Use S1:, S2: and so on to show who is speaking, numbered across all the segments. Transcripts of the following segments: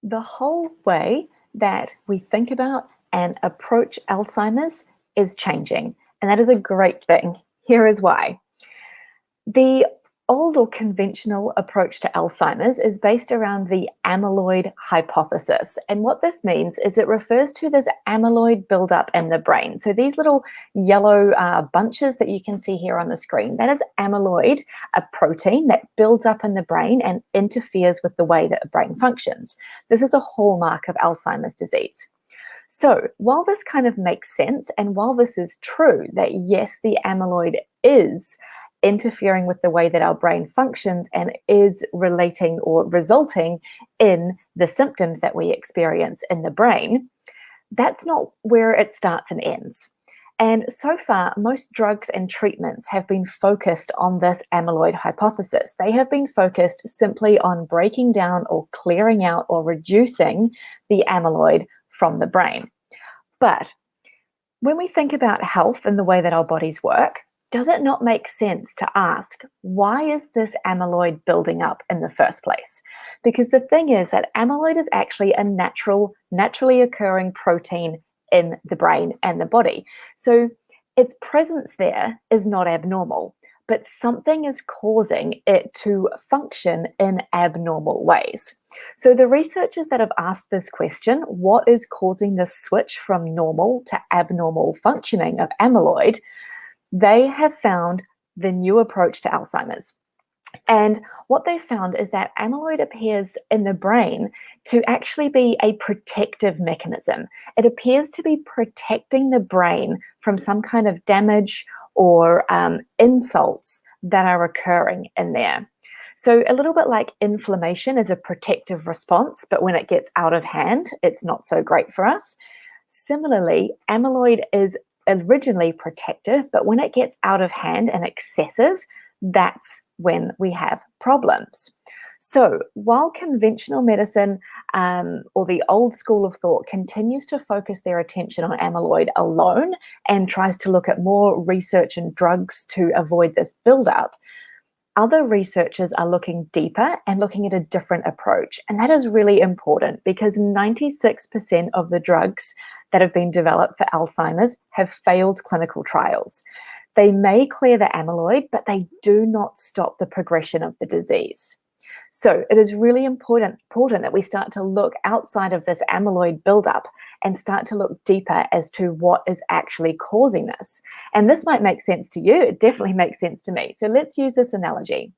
S1: The whole way that we think about and approach Alzheimer's is changing, and that is a great thing. Here is why. The old or conventional approach to Alzheimer's is based around the amyloid hypothesis. And what this means is it refers to this amyloid buildup in the brain. So these little yellow bunches that you can see here on the screen, that is amyloid, a protein that builds up in the brain and interferes with the way that the brain functions. This is a hallmark of Alzheimer's disease. So while this kind of makes sense, and while this is true that yes, the amyloid is interfering with the way that our brain functions and is relating or resulting in the symptoms that we experience in the brain, that's not where it starts and ends. And so far, most drugs and treatments have been focused on this amyloid hypothesis. They have been focused simply on breaking down or clearing out or reducing the amyloid from the brain. But when we think about health and the way that our bodies work, does it not make sense to ask, why is this amyloid building up in the first place? Because the thing is that amyloid is actually a naturally occurring protein in the brain and the body. So its presence there is not abnormal, but something is causing it to function in abnormal ways. So the researchers that have asked this question, what is causing this switch from normal to abnormal functioning of amyloid, they have found the new approach to Alzheimer's. And what they found is that amyloid appears in the brain to actually be a protective mechanism. It appears to be protecting the brain from some kind of damage or insults that are occurring in there. So a little bit like inflammation is a protective response, but when it gets out of hand, it's not so great for us. Similarly, amyloid is originally protective, but when it gets out of hand and excessive, that's when we have problems. So while conventional medicine or the old school of thought continues to focus their attention on amyloid alone and tries to look at more research and drugs to avoid this buildup, other researchers are looking deeper and looking at a different approach. And that is really important because 96% of the drugs that have been developed for Alzheimer's have failed clinical trials. They may clear the amyloid, but they do not stop the progression of the disease. So it is really important that we start to look outside of this amyloid buildup and start to look deeper as to what is actually causing this. And this might make sense to you. It definitely makes sense to me. So let's use this analogy.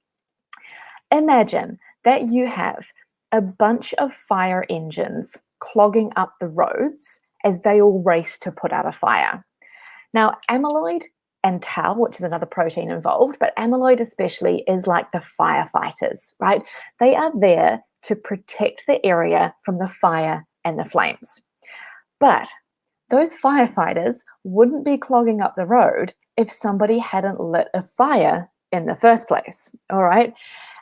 S1: Imagine that you have a bunch of fire engines clogging up the roads as they all race to put out a fire. Now, amyloid and tau, which is another protein involved, but amyloid especially is like the firefighters, right? They are there to protect the area from the fire and the flames. But those firefighters wouldn't be clogging up the road if somebody hadn't lit a fire in the first place, all right?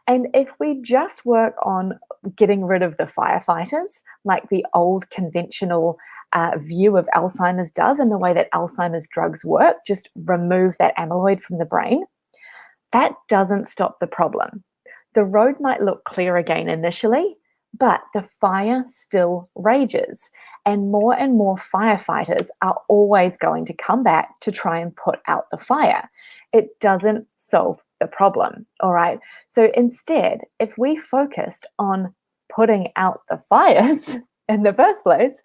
S1: And if we just work on getting rid of the firefighters, like the old conventional view of Alzheimer's does and the way that Alzheimer's drugs work, just remove that amyloid from the brain, that doesn't stop the problem. The road might look clear again initially, but the fire still rages. And more firefighters are always going to come back to try and put out the fire. It doesn't solve the problem, all right? So instead, if we focused on putting out the fires in the first place,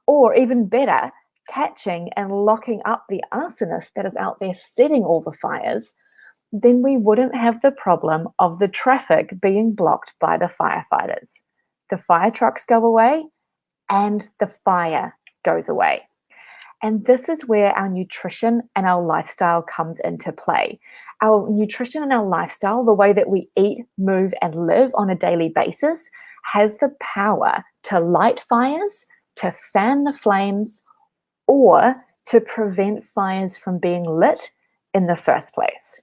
S1: or even better, catching and locking up the arsonist that is out there setting all the fires, then we wouldn't have the problem of the traffic being blocked by the firefighters. The fire trucks go away and the fire goes away. And this is where our nutrition and our lifestyle comes into play. Our nutrition and our lifestyle, the way that we eat, move, and live on a daily basis, has the power to light fires, to fan the flames, or to prevent fires from being lit in the first place.